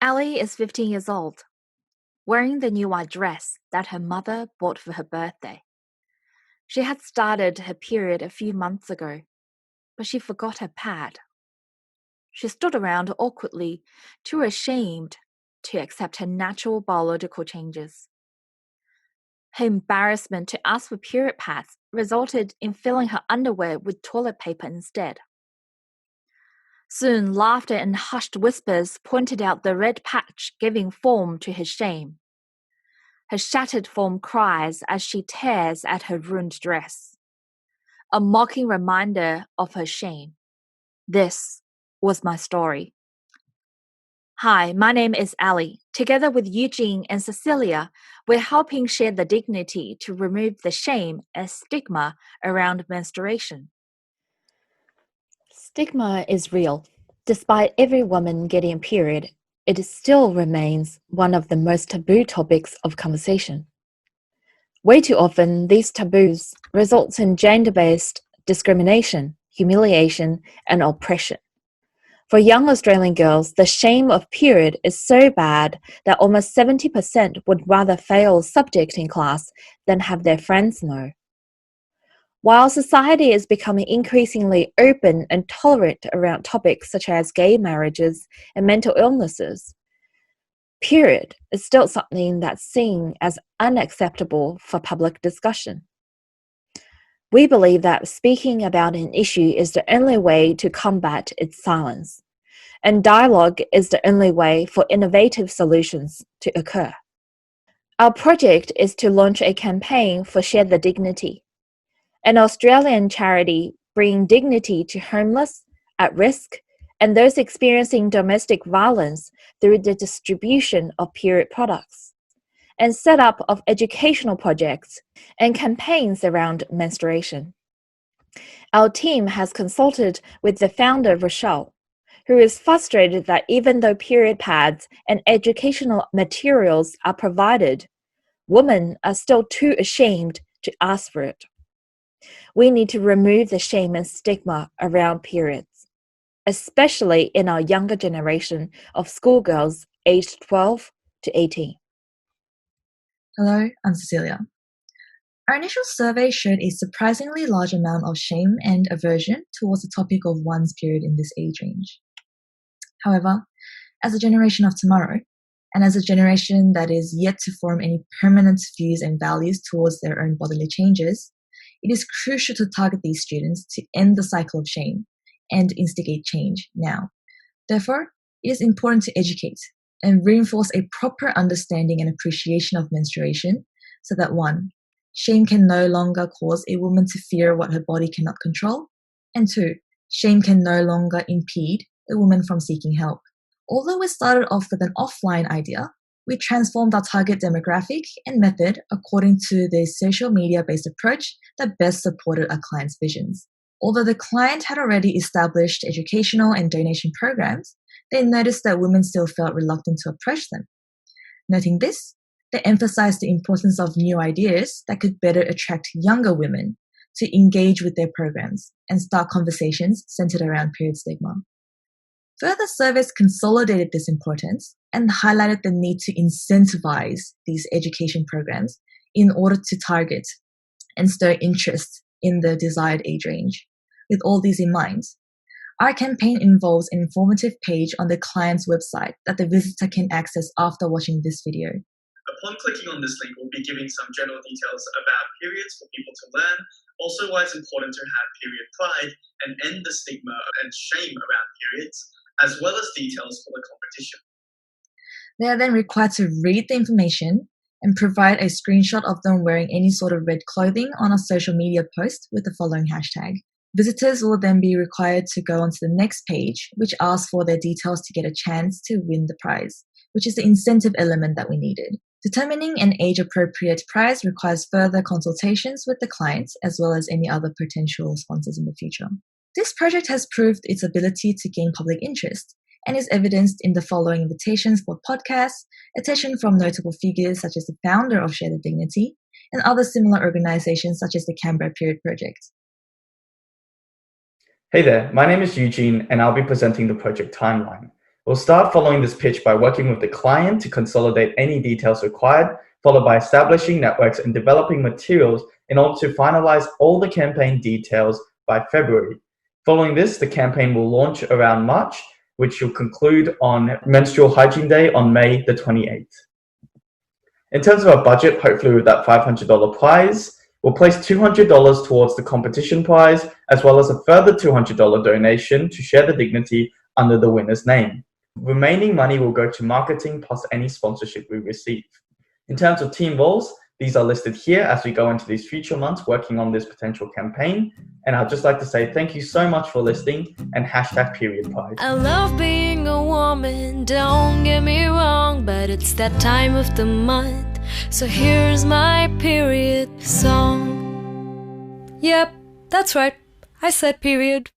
Allie is 15 years old, wearing the new white dress that her mother bought for her birthday. She had started her period a few months ago, but she forgot her pad. She stood around awkwardly, too ashamed to accept her natural biological changes. Her embarrassment to ask for period pads resulted in filling her underwear with toilet paper instead. Soon, laughter and hushed whispers pointed out the red patch giving form to her shame. Her shattered form cries as she tears at her ruined dress, a mocking reminder of her shame. This was my story. Hi, my name is Allie. Together with Eugene and Cecilia, we're helping share the dignity to remove the shame and stigma around menstruation. Stigma is real. Despite every woman getting a period, it still remains one of the most taboo topics of conversation. Way too often, these taboos result in gender-based discrimination, humiliation, and oppression. For young Australian girls, the shame of period is so bad that almost 70% would rather fail a subject in class than have their friends know. While society is becoming increasingly open and tolerant around topics such as gay marriages and mental illnesses, period is still something that's seen as unacceptable for public discussion. We believe that speaking about an issue is the only way to combat its silence, and dialogue is the only way for innovative solutions to occur. Our project is to launch a campaign for Share the Dignity, an Australian charity bringing dignity to homeless, at risk, and those experiencing domestic violence through the distribution of period products, and set up of educational projects and campaigns around menstruation. Our team has consulted with the founder, Rochelle, who is frustrated that even though period pads and educational materials are provided, women are still too ashamed to ask for it. We need to remove the shame and stigma around periods, especially in our younger generation of schoolgirls aged 12 to 18. Hello, I'm Cecilia. Our initial survey showed a surprisingly large amount of shame and aversion towards the topic of one's period in this age range. However, as a generation of tomorrow, and as a generation that is yet to form any permanent views and values towards their own bodily changes, it is crucial to target these students to end the cycle of shame and instigate change now. Therefore, it is important to educate and reinforce a proper understanding and appreciation of menstruation so that 1, shame can no longer cause a woman to fear what her body cannot control, and 2, shame can no longer impede a woman from seeking help. Although we started off with an offline idea, we transformed our target demographic and method according to the social media-based approach that best supported our clients' visions. Although the client had already established educational and donation programs, they noticed that women still felt reluctant to approach them. Noting this, they emphasized the importance of new ideas that could better attract younger women to engage with their programs and start conversations centered around period stigma. Further surveys consolidated this importance and highlighted the need to incentivize these education programs in order to target and stir interest in the desired age range. With all these in mind, our campaign involves an informative page on the client's website that the visitor can access after watching this video. Upon clicking on this link, we'll be giving some general details about periods for people to learn, also why it's important to have period pride and end the stigma and shame around periods, as well as details for the competition. They are then required to read the information and provide a screenshot of them wearing any sort of red clothing on a social media post with the following hashtag. Visitors will then be required to go onto the next page, which asks for their details to get a chance to win the prize, which is the incentive element that we needed. Determining an age-appropriate prize requires further consultations with the clients as well as any other potential sponsors in the future. This project has proved its ability to gain public interest and is evidenced in the following invitations for podcasts, attention from notable figures such as the founder of Share the Dignity and other similar organizations such as the Canberra Period Project. Hey there, my name is Eugene and I'll be presenting the project timeline. We'll start following this pitch by working with the client to consolidate any details required, followed by establishing networks and developing materials in order to finalize all the campaign details by February. Following this, the campaign will launch around March, which will conclude on Menstrual Hygiene Day on May the 28th. In terms of our budget, hopefully with that $500 prize, we'll place $200 towards the competition prize, as well as a further $200 donation to share the dignity under the winner's name. Remaining money will go to marketing plus any sponsorship we receive. In terms of team roles, these are listed here as we go into these future months working on this potential campaign. And I'd just like to say thank you so much for listening and #PeriodPride. I love being a woman, don't get me wrong, but it's that time of the month, so here's my period song. Yep, that's right, I said period.